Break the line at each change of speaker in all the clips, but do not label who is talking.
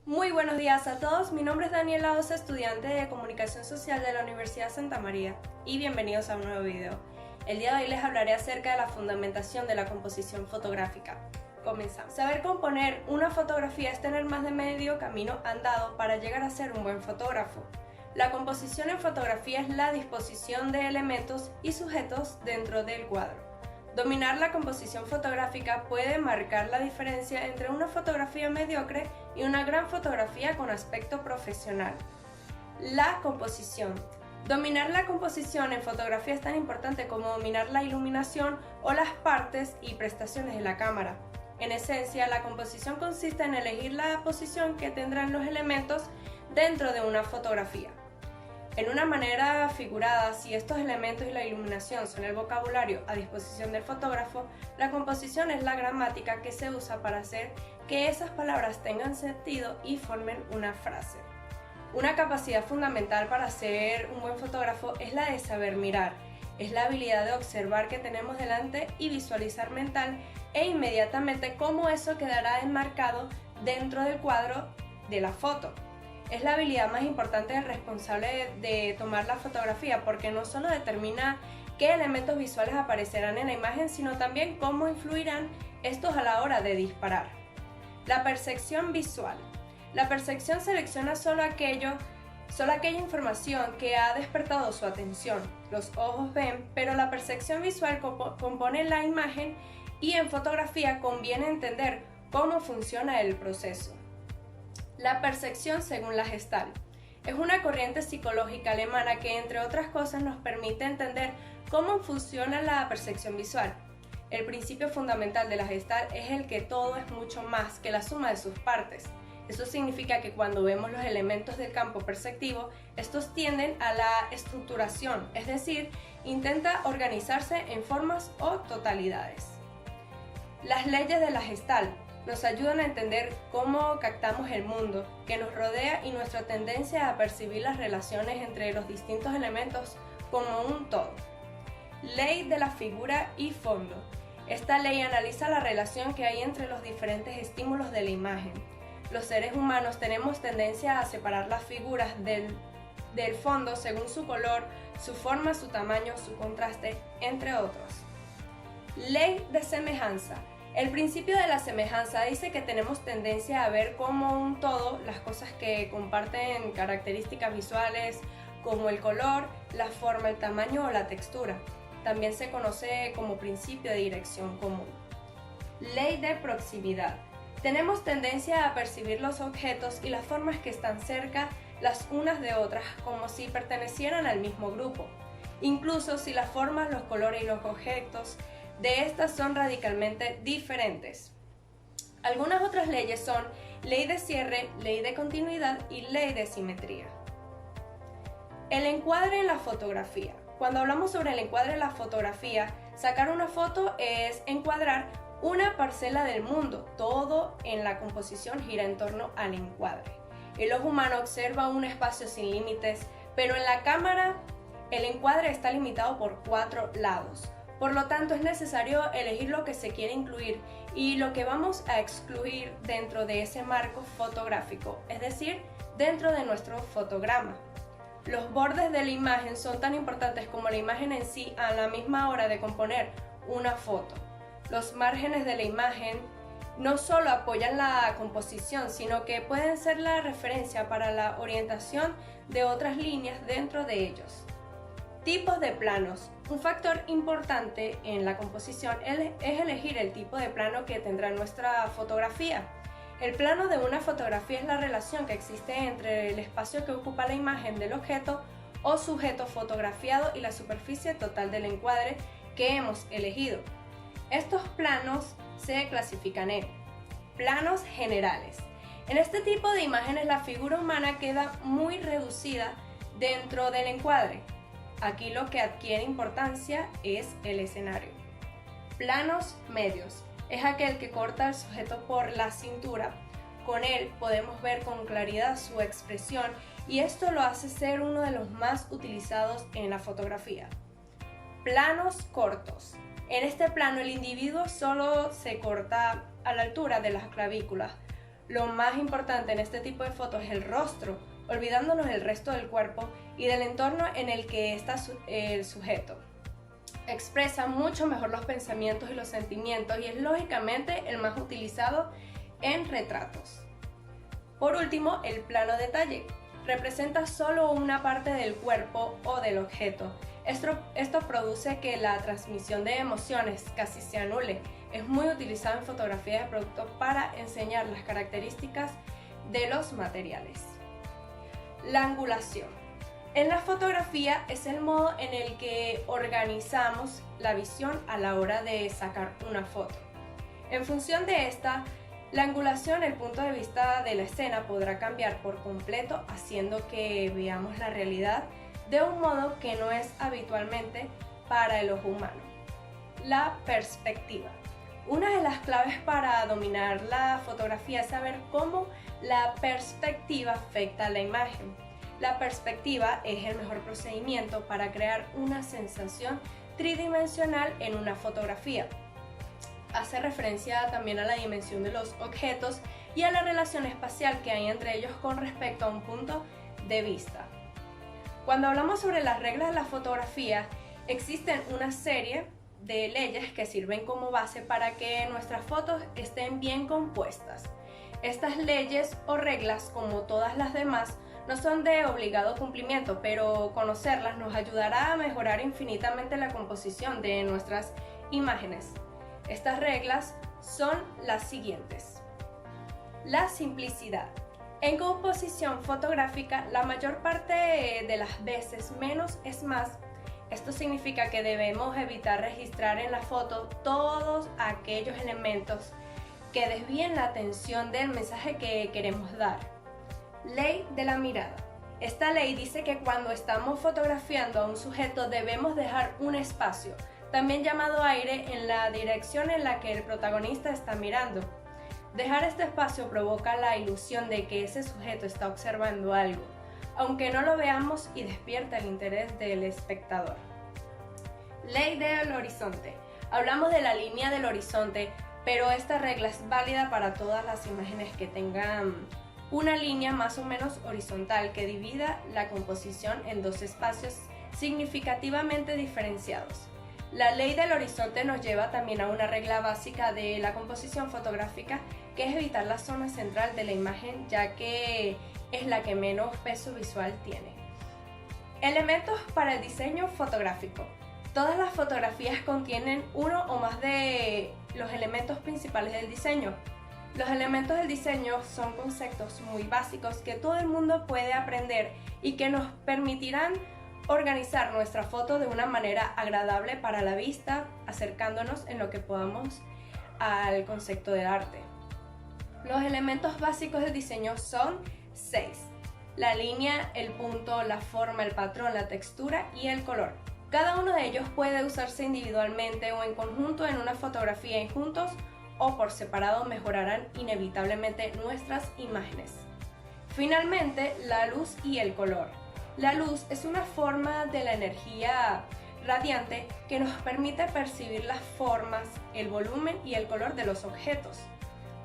Muy buenos días a todos, mi nombre es Daniela Osa, estudiante de Comunicación Social de la Universidad Santa María, y bienvenidos a un nuevo video. El día de hoy les hablaré acerca de la fundamentación de la composición fotográfica. Comenzamos. Saber componer una fotografía es tener más de medio camino andado para llegar a ser un buen fotógrafo. La composición en fotografía es la disposición de elementos y sujetos dentro del cuadro. Dominar la composición fotográfica puede marcar la diferencia entre una fotografía mediocre y una gran fotografía con aspecto profesional. La composición. Dominar la composición en fotografía es tan importante como dominar la iluminación o las partes y prestaciones de la cámara. En esencia, la composición consiste en elegir la posición que tendrán los elementos dentro de una fotografía. En una manera figurada, si estos elementos y la iluminación son el vocabulario a disposición del fotógrafo, la composición es la gramática que se usa para hacer que esas palabras tengan sentido y formen una frase. Una capacidad fundamental para ser un buen fotógrafo es la de saber mirar. Es la habilidad de observar que tenemos delante y visualizar mental e inmediatamente cómo eso quedará enmarcado dentro del cuadro de la foto. Es la habilidad más importante del responsable de tomar la fotografía, porque no solo determina qué elementos visuales aparecerán en la imagen, sino también cómo influirán estos a la hora de disparar. La percepción visual. La percepción selecciona solo aquella información que ha despertado su atención. Los ojos ven, pero la percepción visual compone la imagen, y en fotografía conviene entender cómo funciona el proceso. La percepción según la Gestalt. Es una corriente psicológica alemana que, entre otras cosas, nos permite entender cómo funciona la percepción visual. El principio fundamental de la Gestalt es el que todo es mucho más que la suma de sus partes. Eso significa que cuando vemos los elementos del campo perceptivo, estos tienden a la estructuración, es decir, intenta organizarse en formas o totalidades. Las leyes de la Gestalt nos ayudan a entender cómo captamos el mundo que nos rodea y nuestra tendencia a percibir las relaciones entre los distintos elementos como un todo. Ley de la figura y fondo. Esta ley analiza la relación que hay entre los diferentes estímulos de la imagen. Los seres humanos tenemos tendencia a separar las figuras del fondo según su color, su forma, su tamaño, su contraste, entre otros. Ley de semejanza. El principio de la semejanza dice que tenemos tendencia a ver como un todo las cosas que comparten características visuales como el color, la forma, el tamaño o la textura. También se conoce como principio de dirección común. Ley de proximidad. Tenemos tendencia a percibir los objetos y las formas que están cerca las unas de otras como si pertenecieran al mismo grupo, incluso si las formas, los colores y los objetos de estas son radicalmente diferentes. Algunas otras leyes son ley de cierre, ley de continuidad y ley de simetría. El encuadre en la fotografía. Cuando hablamos sobre el encuadre en la fotografía, sacar una foto es encuadrar una parcela del mundo. Todo en la composición gira en torno al encuadre. El ojo humano observa un espacio sin límites, pero en la cámara el encuadre está limitado por 4 lados. Por lo tanto, es necesario elegir lo que se quiere incluir y lo que vamos a excluir dentro de ese marco fotográfico, es decir, dentro de nuestro fotograma. Los bordes de la imagen son tan importantes como la imagen en sí a la misma hora de componer una foto. Los márgenes de la imagen no solo apoyan la composición, sino que pueden ser la referencia para la orientación de otras líneas dentro de ellos. Tipos de planos. Un factor importante en la composición es elegir el tipo de plano que tendrá nuestra fotografía. El plano de una fotografía es la relación que existe entre el espacio que ocupa la imagen del objeto o sujeto fotografiado y la superficie total del encuadre que hemos elegido. Estos planos se clasifican en planos generales. En este tipo de imágenes la figura humana queda muy reducida dentro del encuadre. Aquí lo que adquiere importancia es el escenario. Planos medios. Es aquel que corta al sujeto por la cintura. Con él podemos ver con claridad su expresión y esto lo hace ser uno de los más utilizados en la fotografía. Planos cortos. En este plano el individuo solo se corta a la altura de las clavículas. Lo más importante en este tipo de fotos es el rostro, olvidándonos el resto del cuerpo y del entorno en el que está el sujeto. Expresa mucho mejor los pensamientos y los sentimientos y es lógicamente el más utilizado en retratos. Por último, el plano detalle. Representa solo una parte del cuerpo o del objeto. Esto produce que la transmisión de emociones casi se anule. Es muy utilizado en fotografía de producto para enseñar las características de los materiales. La angulación. En la fotografía es el modo en el que organizamos la visión a la hora de sacar una foto. En función de esta, la angulación, el punto de vista de la escena podrá cambiar por completo, haciendo que veamos la realidad de un modo que no es habitualmente para el ojo humano. La perspectiva. Una de las claves para dominar la fotografía es saber cómo la perspectiva afecta a la imagen. La perspectiva es el mejor procedimiento para crear una sensación tridimensional en una fotografía. Hace referencia también a la dimensión de los objetos y a la relación espacial que hay entre ellos con respecto a un punto de vista. Cuando hablamos sobre las reglas de la fotografía, existen una serie de leyes que sirven como base para que nuestras fotos estén bien compuestas. Estas leyes o reglas, como todas las demás, no son de obligado cumplimiento, pero conocerlas nos ayudará a mejorar infinitamente la composición de nuestras imágenes. Estas reglas son las siguientes. La simplicidad. En composición fotográfica, la mayor parte de las veces menos es más. Esto significa que debemos evitar registrar en la foto todos aquellos elementos que desvíen la atención del mensaje que queremos dar. Ley de la mirada. Esta ley dice que cuando estamos fotografiando a un sujeto debemos dejar un espacio, también llamado aire, en la dirección en la que el protagonista está mirando. Dejar este espacio provoca la ilusión de que ese sujeto está observando algo, aunque no lo veamos, y despierta el interés del espectador. Ley del horizonte. Hablamos de la línea del horizonte, pero esta regla es válida para todas las imágenes que tengan una línea más o menos horizontal que divida la composición en dos espacios significativamente diferenciados. La ley del horizonte nos lleva también a una regla básica de la composición fotográfica, que es evitar la zona central de la imagen, ya que es la que menos peso visual tiene. Elementos para el diseño fotográfico. Todas las fotografías contienen uno o más de los elementos principales del diseño. Los elementos del diseño son conceptos muy básicos que todo el mundo puede aprender y que nos permitirán organizar nuestra foto de una manera agradable para la vista, acercándonos en lo que podamos al concepto del arte. Los elementos básicos del diseño son 6: la línea, el punto, la forma, el patrón, la textura y el color. Cada uno de ellos puede usarse individualmente o en conjunto en una fotografía, y juntos o por separado mejorarán inevitablemente nuestras imágenes. Finalmente, la luz y el color. La luz es una forma de la energía radiante que nos permite percibir las formas, el volumen y el color de los objetos.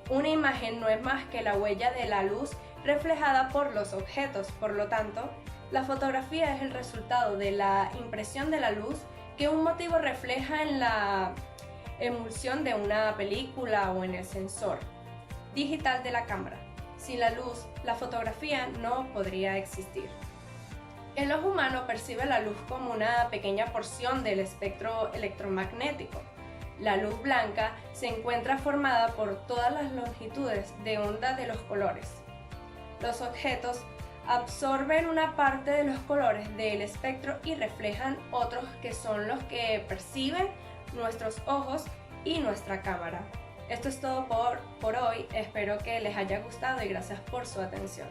Una imagen no es más que la huella de la luz reflejada por los objetos, por lo tanto, la fotografía es el resultado de la impresión de la luz que un motivo refleja en la emulsión de una película o en el sensor digital de la cámara. Sin la luz, la fotografía no podría existir. El ojo humano percibe la luz como una pequeña porción del espectro electromagnético. La luz blanca se encuentra formada por todas las longitudes de onda de los colores. Los objetos absorben una parte de los colores del espectro y reflejan otros que son los que perciben nuestros ojos y nuestra cámara. Esto es todo por hoy, espero que les haya gustado y gracias por su atención.